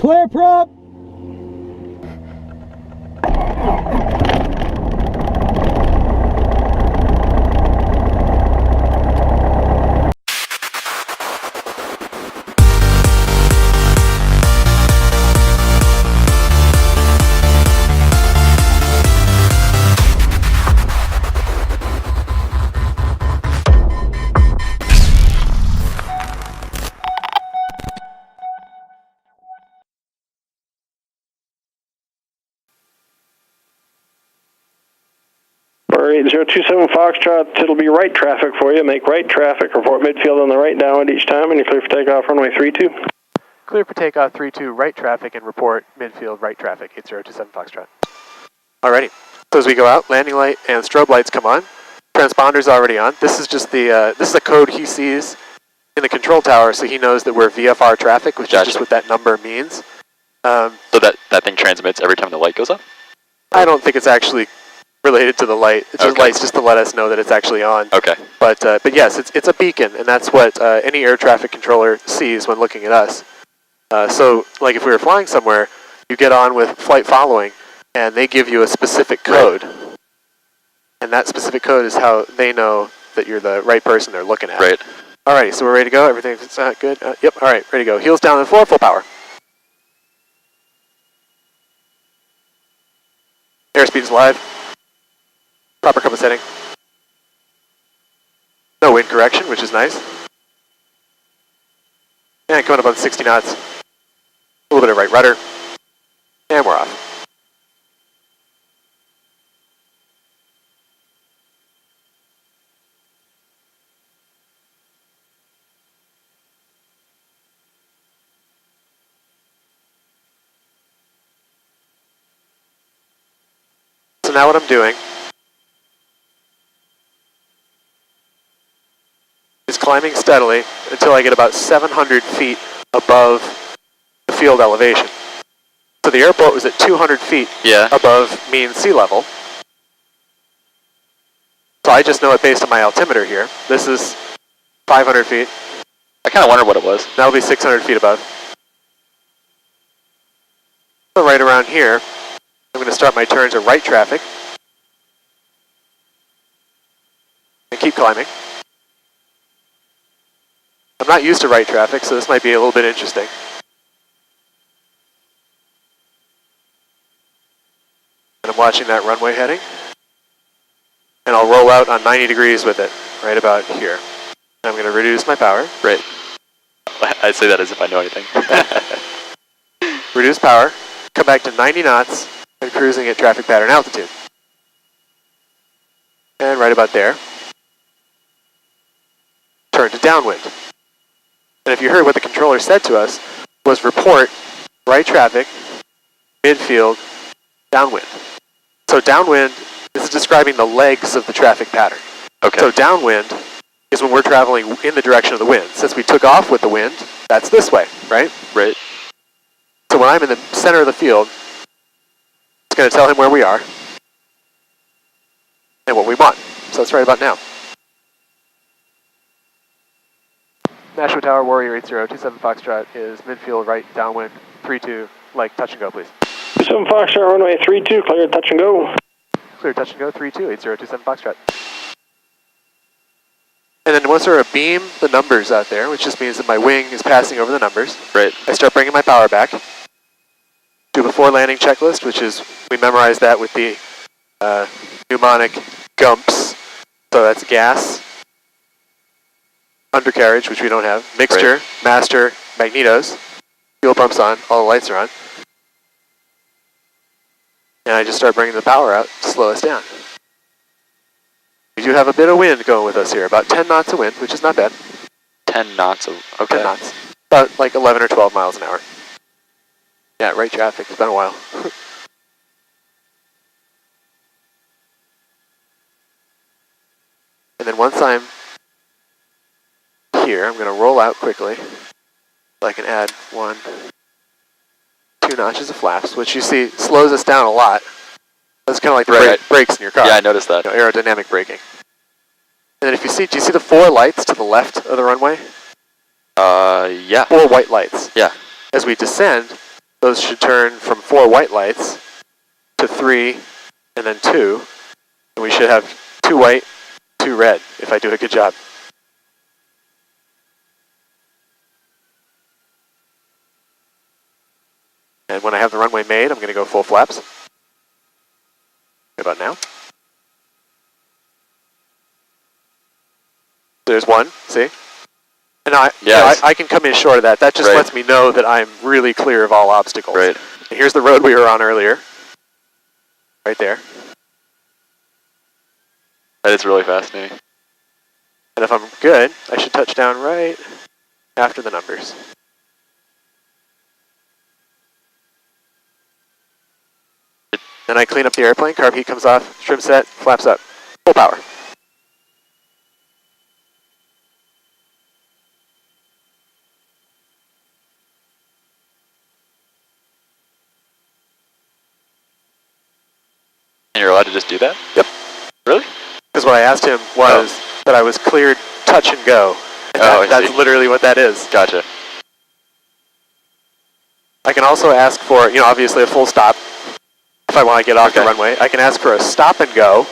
Clear prop. Or 8027 Foxtrot, it'll be right traffic for you. Make right traffic, report midfield on the right downwind each time, and you're clear for takeoff runway 32. Clear for takeoff 32, right traffic, and report midfield right traffic, 8027 Foxtrot. Alrighty, so as we go out, landing light and strobe lights come on. Transponder's already on. This is just the, this is a code he sees in the control tower, so he knows that we're VFR traffic, which is just what that number means. So that thing transmits every time the light goes up? I don't think it's actually related to the light. It's just lights just to let us know that it's actually on. Okay. But yes, it's a beacon, and that's what any air traffic controller sees when looking at us. So, like if we were flying somewhere, you get on with flight following, and they give you a specific code. Right. And that specific code is how they know that you're the right person they're looking at. Right. Alrighty, so we're ready to go. Everything's good. Yep. All right, ready to go. Heels down on the floor, full power. Airspeed's live. Proper compass heading. No wind correction, which is nice. And coming up on 60 knots. A little bit of right rudder. And we're off. So now what I'm doing is climbing steadily until I get about 700 feet above the field elevation. So the airport was at 200 feet above mean sea level. So I just know it based on my altimeter here. This is 500 feet. I kind of wondered what it was. That'll be 600 feet above. So right around here, I'm going to start my turn to right traffic. And keep climbing. I'm not used to right traffic, so this might be a little bit interesting. And I'm watching that runway heading. And I'll roll out on 90 degrees with it, right about here. And I'm going to reduce my power. Right. I say that as if I know anything. Reduce power, come back to 90 knots, and cruising at traffic pattern altitude. And right about there, turn to downwind. And if you heard what the controller said to us, was report right traffic, midfield, downwind. So downwind is describing the legs of the traffic pattern. Okay. So downwind is when we're traveling in the direction of the wind. Since we took off with the wind, that's this way, right? Right. So when I'm in the center of the field, it's going to tell him where we are and what we want. So that's right about now. Nashua Tower, Warrior 8027 Foxtrot is midfield right downwind 32, like touch and go, please. 27 Foxtrot, runway 32, clear touch and go. Clear touch and go, 32, 8027 Foxtrot. And then once I beam the numbers out there, which just means that my wing is passing over the numbers, right. I start bringing my power back. Do the before landing checklist, which is, we memorize that with the mnemonic GUMPS. So that's gas, undercarriage, which we don't have, mixture, master, magnetos, fuel pumps on, all the lights are on. And I just start bringing the power out to slow us down. We do have a bit of wind going with us here, about 10 knots of wind, which is not bad. 10 knots of, okay. 10 knots, about like 11 or 12 miles an hour. Yeah, right traffic, it's been a while. And then once I'm here, I'm going to roll out quickly. So I can add 1, 2 notches of flaps, which you see slows us down a lot. That's kind of like the brakes in your car. Yeah, I noticed that. You know, aerodynamic braking. And then if you see, do you see the 4 lights to the left of the runway? Yeah. 4 white lights. Yeah. As we descend, those should turn from 4 white lights to 3 and then 2. And we should have 2 white, 2 red, if I do a good job. And when I have the runway made, I'm going to go full flaps. What about now? There's 1, see? And I can come in short of that. That just lets me know that I'm really clear of all obstacles. Right. And here's the road we were on earlier. Right there. That is really fascinating. And if I'm good, I should touch down right after the numbers. Then I clean up the airplane, carb heat comes off, trim set, flaps up. Full power. And you're allowed to just do that? Yep. Really? Because what I asked him was that I was cleared touch and go. And that's literally what that is. Gotcha. I can also ask for, obviously a full stop if I want to get off the runway. I can ask for a stop and go,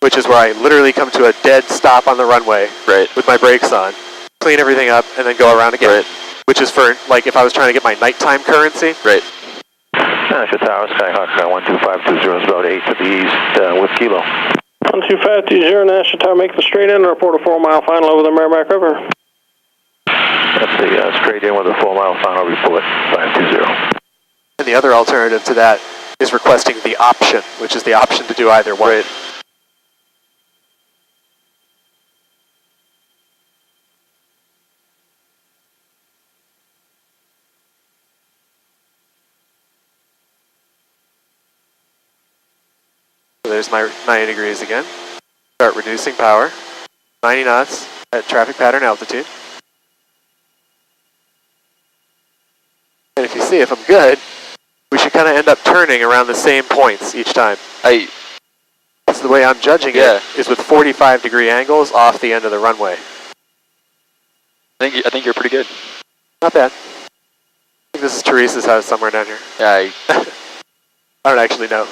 which is where I literally come to a dead stop on the runway with my brakes on, clean everything up, and then go around again. Which is for, like, if I was trying to get my nighttime currency. Nashville Tower, Skyhawk 12520 is about 8 to the east with Kilo. 12520, Nashville Tower, make the straight in and report a 4-mile final over the Merrimack River. That's the straight in with a 4-mile final report, 520. And the other alternative to that is requesting the option, which is the option to do either one. So there's my 90 degrees again. Start reducing power. 90 knots at traffic pattern altitude. And if you see, if I'm good, we should kind of end up turning around the same points each time. That's the way I'm judging it, is with 45-degree angles off the end of the runway. I think you're pretty good. Not bad. I think this is Teresa's house somewhere down here. Yeah. I don't actually know.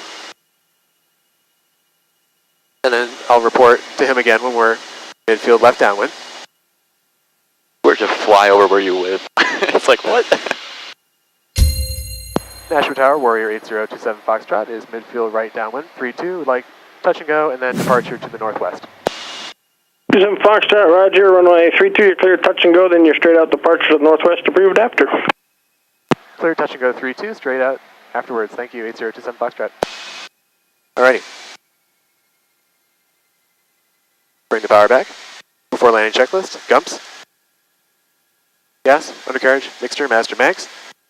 And then I'll report to him again when we're midfield left downwind. We're to fly over where you live. It's like, what? Nashville Tower, Warrior 8027 Foxtrot is midfield right downwind, 3-2, like touch and go, and then departure to the northwest. 27 Foxtrot, roger, runway 32, you're clear touch and go, then you're straight out departure to the northwest, approved after. Clear touch and go 3-2, straight out afterwards, thank you, 8027 Foxtrot. Alrighty. Bring the power back. Before landing checklist, gumps. Gas, undercarriage, mixture, master max.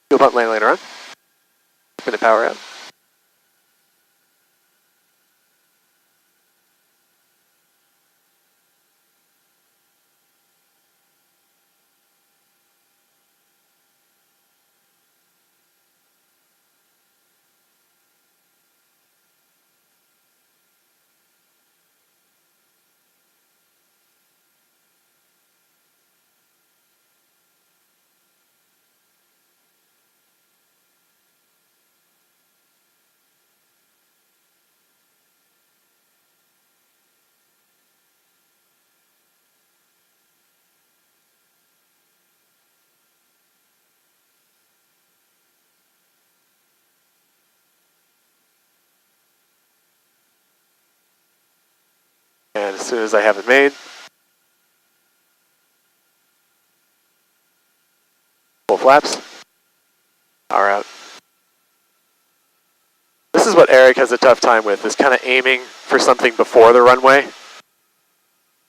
Fuel pump landing later on. Bring the power out. And as soon as I have it made, full flaps, power out. This is what Eric has a tough time with, is kind of aiming for something before the runway.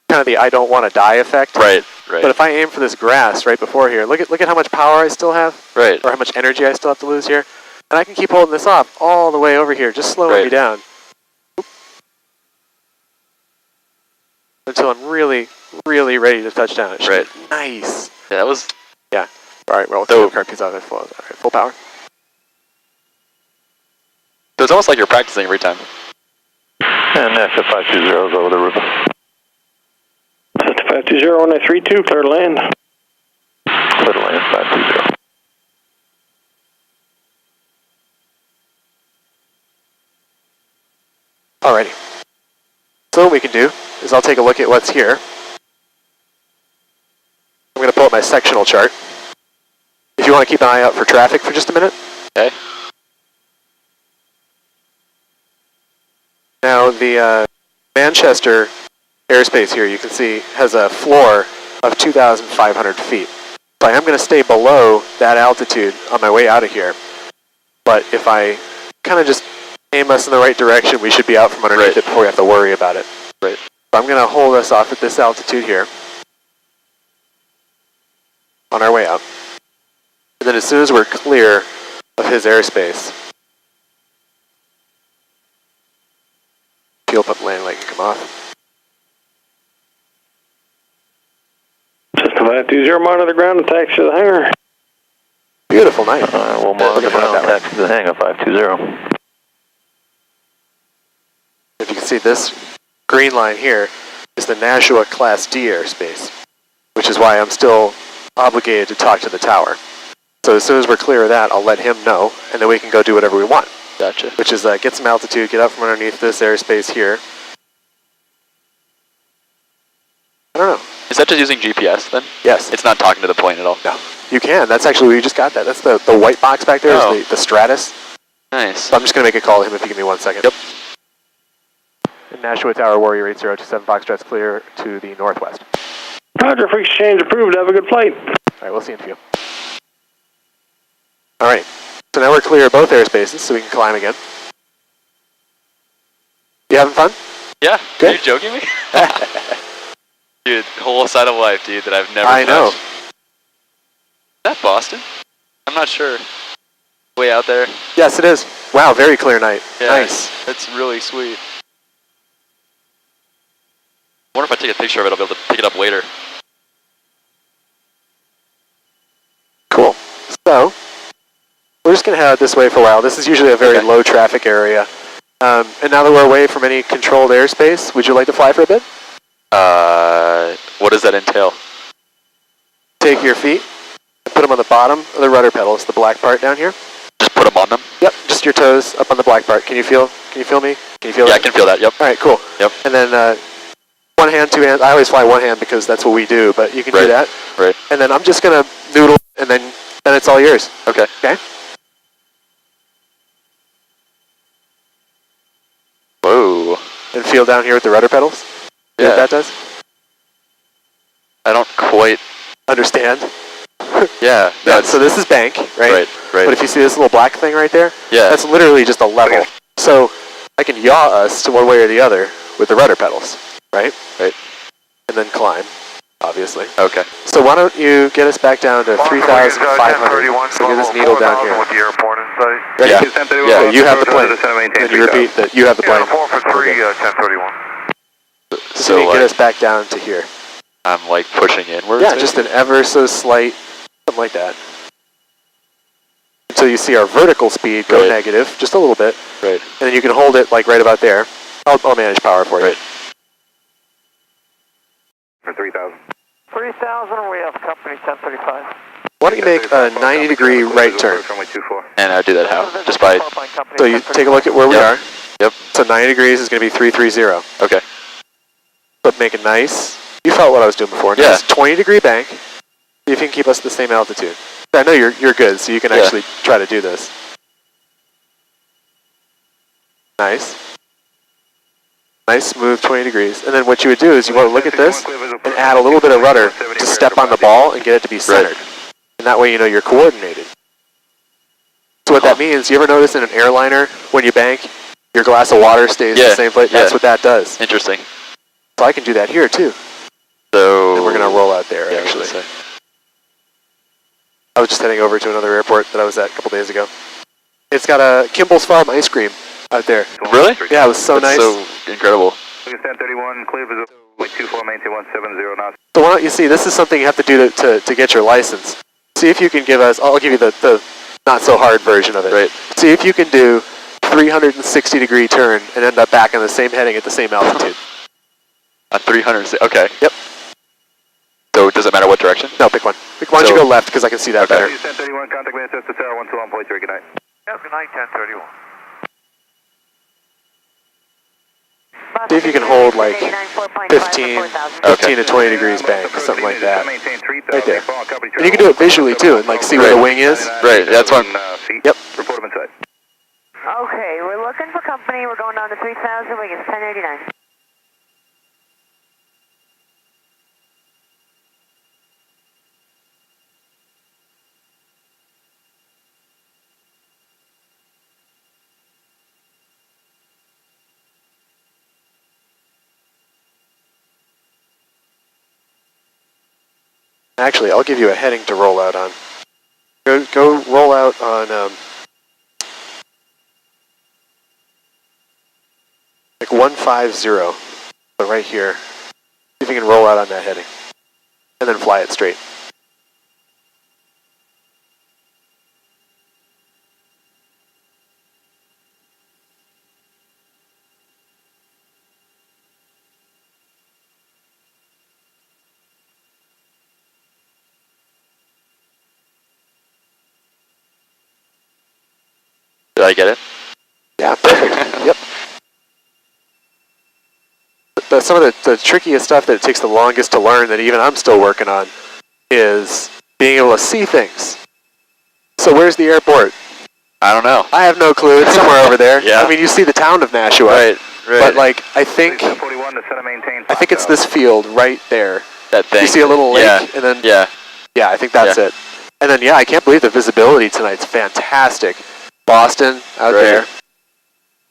Kind of the I don't want to die effect. Right. But if I aim for this grass right before here, look at how much power I still have. Or how much energy I still have to lose here. And I can keep holding this off all the way over here, just slowing me down. Until I'm really, really ready to touch down. It should be nice. Yeah, that was... Yeah. Alright, well, the car piece off. Alright, full power. So it's almost like you're practicing every time. And Nashville 520 is over the river. 520, 1932, clear to land. Clear to land, 520. Alrighty. So what we can do is I'll take a look at what's here. I'm going to pull up my sectional chart. If you want to keep an eye out for traffic for just a minute. Okay. Now the Manchester airspace here, you can see, has a floor of 2,500 feet. So I am going to stay below that altitude on my way out of here. But if I kind of just aim us in the right direction, we should be out from underneath it before we have to worry about it. Right. So I'm going to hold us off at this altitude here on our way out. And then as soon as we're clear of his airspace, fuel pump landing light can come off. Just 520, monitor the ground and taxi to the hangar. Beautiful night. We'll monitor ground taxi to the hangar, 520. If you can see, this green line here is the Nashua Class D airspace, which is why I'm still obligated to talk to the tower. So as soon as we're clear of that, I'll let him know, and then we can go do whatever we want. Gotcha. Which is get some altitude, get out from underneath this airspace here. I don't know. Is that just using GPS then? Yes. It's not talking to the plane at all? No. You can. That's actually, we just got that. That's the white box back there, is the Stratus. Nice. So I'm just going to make a call to him if you give me 1 second. Yep. And Nashua Tower, Warrior 8027 Foxtrot's clear to the northwest. Roger, for exchange approved. Have a good flight. All right, we'll see you in a few. All right, so now we're clear of both airspaces, so we can climb again. You having fun? Yeah. Good. Are you joking me? Dude, whole side of life, dude, that I've never I know. touched. Is that Boston? I'm not sure. Way out there. Yes, it is. Wow, very clear night. Yeah, Nice. That's really sweet. I wonder if I take a picture of it, I'll be able to pick it up later. Cool. So, we're just going to head out this way for a while. This is usually a very low traffic area. And now that we're away from any controlled airspace, would you like to fly for a bit? What does that entail? Take your feet and put them on the bottom of the rudder pedals, the black part down here. Just put them on them? Yep, just your toes up on the black part. Can you feel me? Can you feel Yeah, that? I can feel that, yep. All right, cool. Yep. And then one hand, two hands. I always fly one hand because that's what we do, but you can do that. Right. And then I'm just going to noodle, and then it's all yours. Okay. Okay? Whoa. And feel down here with the rudder pedals. See what that does? I don't quite Understand? Yeah. Yeah, so this is bank, right? Right. But if you see this little black thing right there, Yeah. that's literally just a level. So I can yaw us to one way or the other with the rudder pedals, right? Right. And then climb, obviously. Okay. So why don't you get us back down to 3,500. So get this needle down here. With the airport in sight. Ready? Yeah. So you have the plane. Maintain Then you repeat that you have the plane. 4 for 3, 1031. So you can get us back down to here. I'm like pushing inwards? Yeah, just an ever so slight, something like that. Until you see our vertical speed go negative, just a little bit. Right. And then you can hold it like right about there. I'll manage power for you. Right. For 3,000. 3,000, we have company 1035. Why don't you make a 90-degree right turn? And I do that how? Just by... So you take a look at where we are. Yep. So 90 degrees is going to be 330. Okay. But make it nice. You felt what I was doing before. Yeah. Nice 20-degree bank. See if you can keep us the same altitude. I know you're good, so you can actually try to do this. Nice. Nice, smooth 20 degrees. And then what you would do is you want to look at this and add a little bit of rudder to step on the ball and get it to be centered. And that way you know you're coordinated. So what that means, you ever notice in an airliner, when you bank, your glass of water stays in the same place? That's what that does. Interesting. So I can do that here too. So... And we're going to roll out there, actually. I was just heading over to another airport that I was at a couple days ago. It's got a Kimball's Farm ice cream out there. Really? Yeah, it was so nice. So incredible. 1031, clear visible, 24, maintain 170 knots. So why don't you see, this is something you have to do to get your license. See if you can give us, I'll give you the not so hard version of it. Right. See if you can do 360-degree turn and end up back on the same heading at the same altitude. A 300, okay. Yep. So does it matter what direction? No, pick one. Why don't you go left, because I can see that better. 1031, contact Manchester Tower 121.3, good night. Yeah, good night, 1031. See if you can hold like 15 to 20 degrees bank, something like that. Right there. And you can do it visually too, and like see where the wing is. Right, that's one. Yep. Report them inside. Okay, we're looking for company. We're going down to 3,000. We get 1089. Actually, I'll give you a heading to roll out on. Go roll out on like 150, so right here. See if you can roll out on that heading, and then fly it straight. Did I get it? Yeah, perfect. Yep. Some of the trickiest stuff that it takes the longest to learn, that even I'm still working on, is being able to see things. So where's the airport? I don't know. I have no clue. It's somewhere over there. Yeah. I mean, you see the town of Nashua. Right. But like, I think it's this field right there. That thing. You see a little lake, and then yeah, I think that's it. And then I can't believe the visibility tonight's fantastic. Boston out there.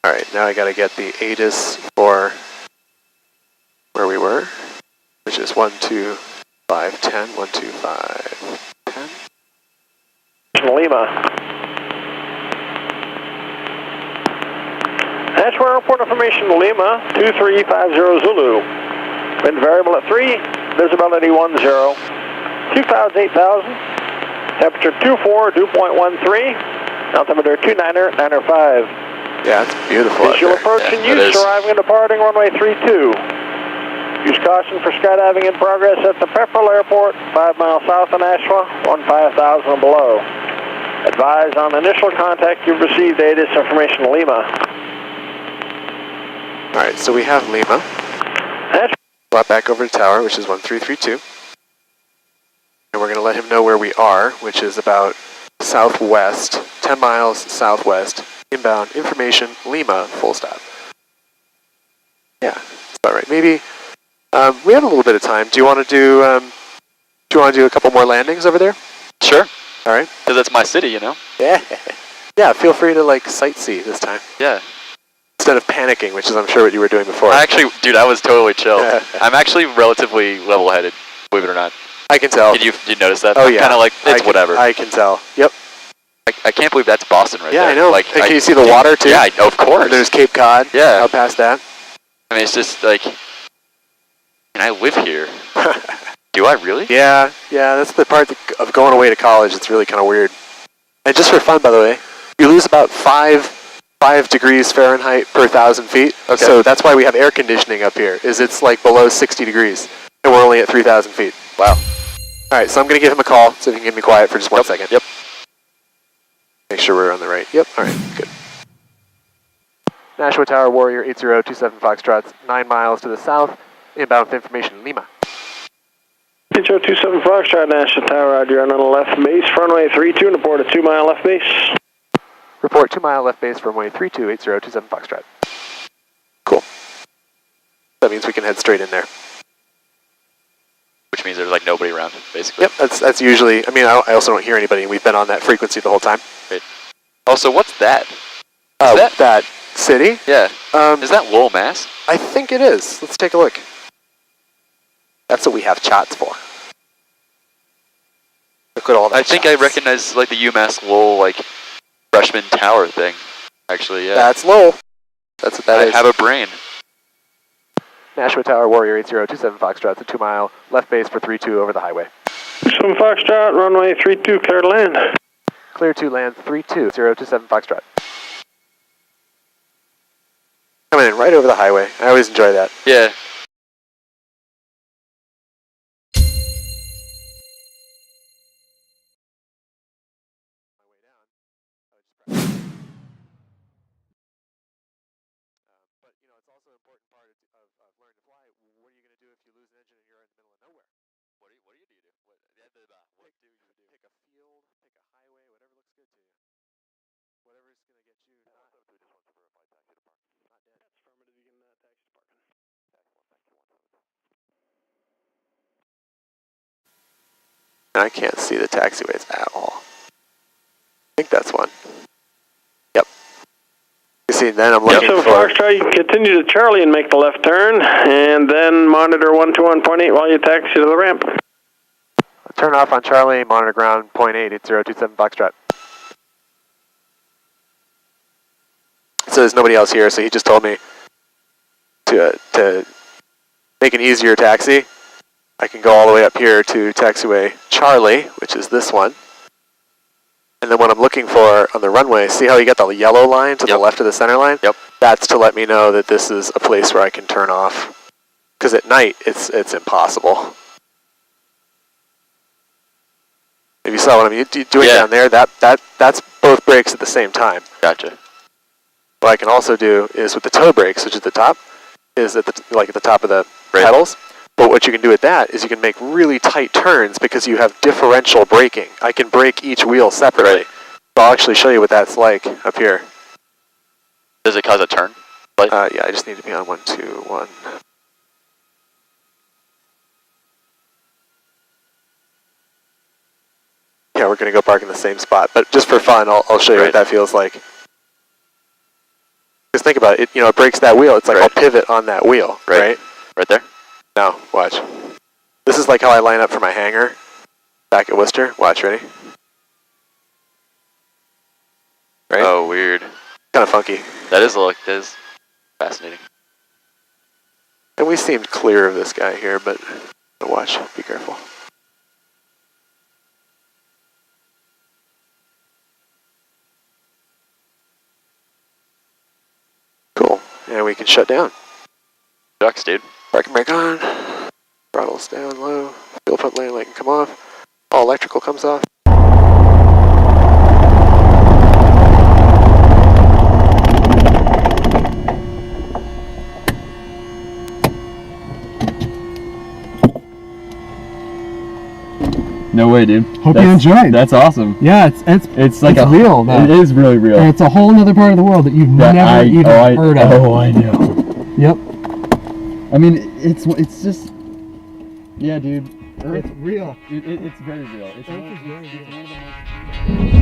All right, now I got to get the ATIS for where we were, which is 12510, 12510. Lima. Nashua Airport information, Lima, 2350 Zulu. Wind variable at 3, visibility 10. 2 clouds 8,000, temperature 24, dew point 13, altimeter 29095. Yeah, it's beautiful. Visual approach and use, arriving and departing runway 32. Use caution for skydiving in progress at the Pepperell Airport, 5 miles south of Nashua, 15,000 and below. Advise on initial contact you've received ATIS information, Lima. Alright, so we have Lima. Flat back over to tower, which is 1332. And we're going to let him know where we are, which is about southwest, 10 miles southwest, inbound information, Lima, full stop. Yeah, that's about right. Maybe, we have a little bit of time. Do you want to do a couple more landings over there? Sure. All right. Because that's my city, you know? Yeah. Yeah, feel free to like sightsee this time. Yeah. Instead of panicking, which is I'm sure what you were doing before. Actually, dude, I was totally chill. I'm actually relatively level-headed, believe it or not. I can tell. Did you notice that? Oh, I'm yeah. kind of like, it's whatever. I can tell. Yep. I can't believe that's Boston right there. Yeah, I know. Like, and can you see the water too? Yeah, of course. There's Cape Cod. Yeah. Out past that. I mean, it's just like, and I live here. Do I really? Yeah, that's the part of going away to college. It's really kind of weird. And just for fun, by the way, you lose about 5 degrees Fahrenheit per 1,000 feet. Okay. So that's why we have air conditioning up here, is it's like below 60 degrees. And we're only at 3,000 feet. Wow. All right, so I'm going to give him a call, so if you can give me quiet for just 1 second. Yep. Make sure we're on the right. Yep, all right, good. Nashua Tower, Warrior 8027 Foxtrot, 9 miles to the south, inbound with information, Lima. 8027 Foxtrot, Nashua Tower, out here on the left base, runway 32, and report a 2 mile left base. Report 2 mile left base, runway 32, 8027 Foxtrot. Cool. That means we can head straight in there. Which means there's like nobody around, basically. Yep, that's usually, I mean, I also don't hear anybody, and we've been on that frequency the whole time. Great. Also, what's that? That city? Yeah. Is Is that Lowell, Mass? I think it is. Let's take a look. That's what we have chots for. Look at all that. I think I recognize like the UMass Lowell like freshman tower thing. Actually, yeah. That's Lowell. That's what that is. I have a brain. Nashua Tower, Warrior 8027 Foxtrot, a 2 mile left base for 32 over the highway. 27 Foxtrot, runway 32, clear to land. Clear to land 32, 027 Foxtrot. Coming in right over the highway. I always enjoy that. Yeah. But, you know, that's also an important part of learning to fly. What are you going to do if you lose an engine and you're in the middle of nowhere? What do you do? What do you do? Pick a field, pick a highway, whatever looks good to you. Whatever's going to get you not, 172 just wants to verify taxi to parking. not dead. That's affirmative. You can taxi to parking. Taxi 1, thank you, 172. And I can't see the taxiways at all. I think that's one. Yep. You see, then I'm looking for... Foxtrot, you can continue to Charlie and make the left turn, and then monitor 121.8 while you taxi to the ramp. Turn off on Charlie, monitor ground, 0.88027 Foxtrot. So there's nobody else here, so he just told me to make an easier taxi. I can go all the way up here to taxiway Charlie, which is this one. And then what I'm looking for on the runway, see how you got the yellow line to the left of the center line? Yep. That's to let me know that this is a place where I can turn off. Because at night, it's impossible. If you saw what I'm doing down there, that's both brakes at the same time. Gotcha. What I can also do is with the toe brakes, which is at the top, is at the top of the pedals. But what you can do with that is you can make really tight turns because you have differential braking. I can brake each wheel separately. Right. So I'll actually show you what that's like up here. Does it cause a turn? Yeah, I just need to be on 121. Yeah, we're going to go park in the same spot. But just for fun, I'll show you what that feels like. Just think about it. It breaks that wheel. It's like I'll pivot on that wheel, right? Right there? No, watch. This is like how I line up for my hangar back at Worcester. Watch, ready? Right? Oh, weird. Kind of funky. That is fascinating. And we seemed clear of this guy here, but watch. Be careful. Cool. And we can shut down. Ducks, dude. Parking brake on. Throttles down low. Fuel pump landing light can come off. All electrical comes off. No way, dude. Hope you enjoyed. That's awesome. Yeah, it's like it's real. It is really real. And it's a whole other part of the world that you've never even heard of. Oh, I know. Yep. I mean, it's just, yeah, dude. It's real. It's very real. It's Earth is very real.